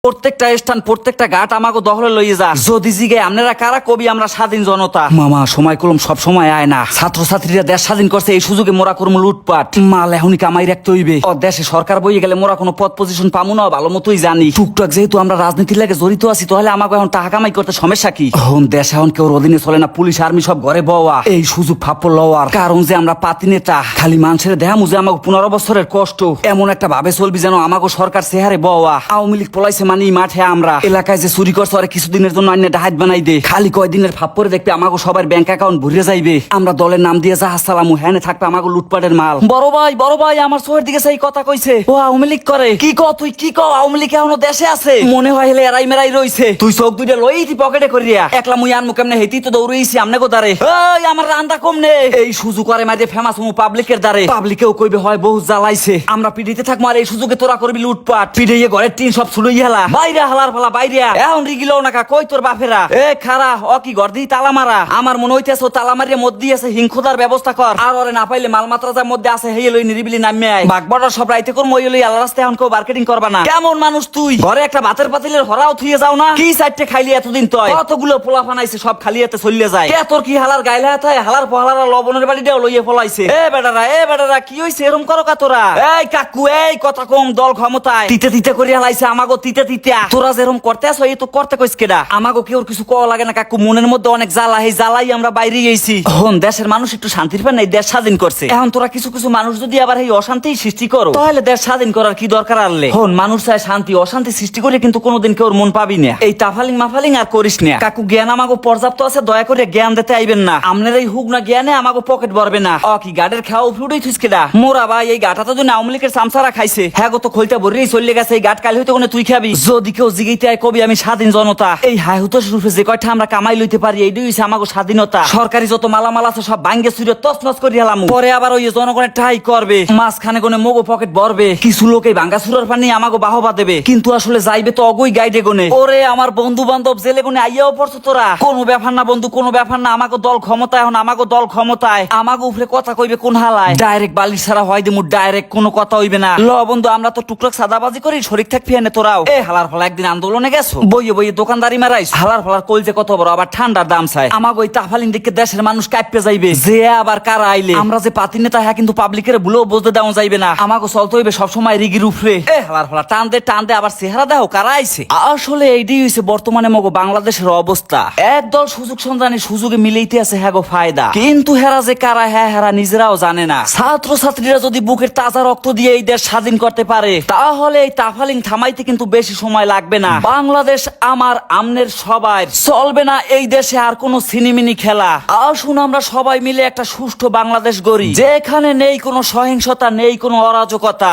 প্রত্যেকটা স্থান প্রত্যেকটা ঘাট আমাকে দখলে লইয়ে যা। যদি জিগে আপনারা কারা কবি আমরা স্বাধীন জনতা। মামা সময় কলম সব সময় আয় না। ছাত্রছাত্রীরা দেশ স্বাধীন করছে, এই সুযোগে মোরা করবো লুটপাট। মাল এখনই কামাই রাখতে হইবে। দেশে সরকার বইয়ে গেলে মোরা কোনো পদ পজিশন পামু না, ভালো মতোই জানি। টুকটাক যেহেতু আমরা রাজনীতির লাগে জড়িত আছি, তাহলে আমাকে এখন টাকা কামাই করতে সমস্যা কি? এখন দেশ এখন কেউ অধীনে চলে না, পুলিশ আর্মি সব ঘরে বওয়া। এই সুযোগ ফাপ্পর লওয়ার কারণ যে আমরা পাতি নেতা, খালি মানুষের দেহা মুজে আমাকে 15 বছরের কষ্ট এমন একটা ভাবে চলবি যেন আমাকে সরকার চেহারে বওয়া। আওয়ামী লীগ পলাইছে মানে মাঠে আমরা এলাকায় যে চুরি করছে ওরা কিছুদিনের জন্য আইনে ডাহাত বানাই দে। খালি কয়দিনের ফাপ্পরে দেখবে আমাকে সবার ব্যাংক অ্যাকাউন্ট ভরে যাইবে। আমরা দলের নাম দিয়ে জাহাজ চালামু, হ্যানে থাকবে আমাকে লুটপাটের মাল। বড় ভাই আমার চোখের দিকে সেই কথা কইছে। ও আওয়ামী লীগ করে কি ক? তুই কি ক? আওয়ামী লীগ এখনো দেশে আছে মনে হয়, হেলে এরাই মেরাই রইছে। তুই চোখ দুইটা লইতি পকেটে করিয়া একলা মুই আনমু কেমনে? হেতি তো দৌড়াইছি আমনে গো দারে। ওই আমার রান্দা কমনে এই সুযোগ করে মাঝে ফেমাস হমু পাবলিকের দারে। পাবলিকেও কইবে হয় বহু জ্বালাইছে। আমরা পিড়িতে থাকবো আর এই সুযোগে তোরা করবি লুটপাট। পিড়িয়ে ঘরের টিন সব ছুড়ই হেলা বাইরে হালার ফালা বাইরে। এখন রিগিলো নাকা কই তোর বাপেরা? এ খারা ও কি ঘর দিয়ে তালা মারা? আমার মনে হইতেছে তালা মারিয়ে মধ্যে আছে হিংখুদার ব্যবস্থা কর। আর ওরে না পাইলে মাল মাত্রা যার মধ্যে আছে হেয়ে লই নিরিবিলি নামে আয়। বাগবড়ার সব রাইতে কর মই লই আল্লাহ রাস্তায় এখন কেউ মার্কেটিং করবা না। কেমন মানুষ তুই? ঘরে একটা ভাতের পাতিলের হরাও থুয়ে যাও না? কি সাইডে খাইলি এতদিন? তয় কতগুলো পোলা ফানাইছে সব খালি হাতে চলিয়ে যায়। কে তোর কি হালার গাইলা হাতে হালার পহালার লবণের বাড়ি দেও লইয়ে ফলাইছে। এ বেটারা কি হইছে এরম করো কা তোরা? এই কাকু এই কথা কম, দল ক্ষমতায় তিতে তিতে করে হালাইছে আমাগো তিতে তিতে। তোরা যেরকম করতে আসো এই তো করতে কইস কেডা? আমাগো কেউ কিছু কওয়া লাগে না কাকু, মনের মধ্যে অনেক জ্বালা, এই জ্বালাই আমরা বাইরে গেছি। হন দেশের মানুষ একটু শান্তির পায় নাই, দেশ স্বাধীন করছে। এখন তোরা কিছু কিছু মানুষ যদি আবার এই অশান্তি সৃষ্টি করো, তাহলে দেশ স্বাধীন করার কি দরকার? আনলে হন মানুষ চায় শান্তি, অশান্তি সৃষ্টি করে কিন্তু কোনোদিন কেউ মন পাবি না। এই তাফালিং মাফালিং আর করিস না কাকু। জ্ঞান আমাগো পর্যাপ্ত আছে, দয়া করে জ্ঞান দিতে আইবেন না। আপনার এই হুক না জ্ঞানে আমাগো পকেট ভরবে না। কি গাড়ের খাওয়া উঠেই থুইস কেডা? মোরা ভাই এই গাটা তো আওয়ামী লীগের চামচারা খাইছে। হ্যাঁ গো তো খোলটা ভরেই চলে গেছে। এই গাট কাল হইতে কোনে তুই খাবি? যদি কেউ জিগিতে আয় কবি আমি স্বাধীন জনতা। এই হাই হুতোষ রূপে যে কয়টা আমরা কামাই লইতে পারি এইটাই হইছে আমাগো স্বাধীনতা। সরকারি যত মালামাল আছে সব ভাঙ্গে চুরে তছনছ করে হেলাম। পরে আবার ওই জনগণের ঠাই করবে, মাঝখানে কোনে মগো পকেট ভরবে। কিছু লোক এই ভাঙ্গা চুরার পানি আমাগো বাহবা দেবে, কিন্তু আসলে যাইবে তো অগই গাইডে গনে। ওরে আমার বন্ধু বান্ধব জেলে গুনে আইয়াও পড়ছো তোরা। কোনো ব্যাপার না বন্ধু, কোনো ব্যাপার না। আমাগো দল ক্ষমতায়, এখন আমাগো দল ক্ষমতায়। আমাগো উপরে কথা কইবে কোন হালায়? ডাইরেক্ট বালিশ ছাড়া হয় দিমু, ডাইরেক্ট কোনো কথা হইবে না। ল বন্ধু আমরা তো টুকটাক সাদাবাজি করি, শরীর থাকবি এনে তোরাও। এ হালার ফলা একদিন আন্দোলনে গেছো, বইয়ে বইয়ে দোকানদারি মারাইছ। হালার ফলার কলজে কত বড়, আবার ঠান্ডার দাম চাই। আমাগো ওই তাফালিং দিকে দেশের মানুষ কাঁপতে যাইবে যে আবার কারা আইলে। আমরা যে পাতি নেতা হ্যাঁ, কিন্তু পাবলিকের ভুলেও বুঝতে দেওয়া যাইবে না। আমাগো চলতে হইবে সবসময় রিগির উপরে। এ হালার ফলা টান দে আবার চেহারা দেখো কারা আইছে। আসলে এইটাই হইছে বর্তমানে মগো বাংলাদেশের অবস্থা। একদল সুযোগ সন্ধানী সুযোগে মিলেইতে আছে হ্যাঁ গো ফায়দা, কিন্তু হেরা যে কারা হ্যাঁ হেরা নিজেরাও জানে না। ছাত্র ছাত্রীরা যদি বুকের তাজা রক্ত দিয়ে এই দেশ স্বাধীন করতে পারে, তাহলে এই তাফালিং থামাইতে কিন্তু বেশি সময় লাগবে না। বাংলাদেশ আমার আমনের সবাই, চলবে না এই দেশে আর কোনো সিনেমিনি খেলা। আসুন আমরা সবাই মিলে একটা সুষ্ঠু বাংলাদেশ গড়ি, যেখানে নেই কোনো সহিংসতা, নেই কোনো অরাজকতা।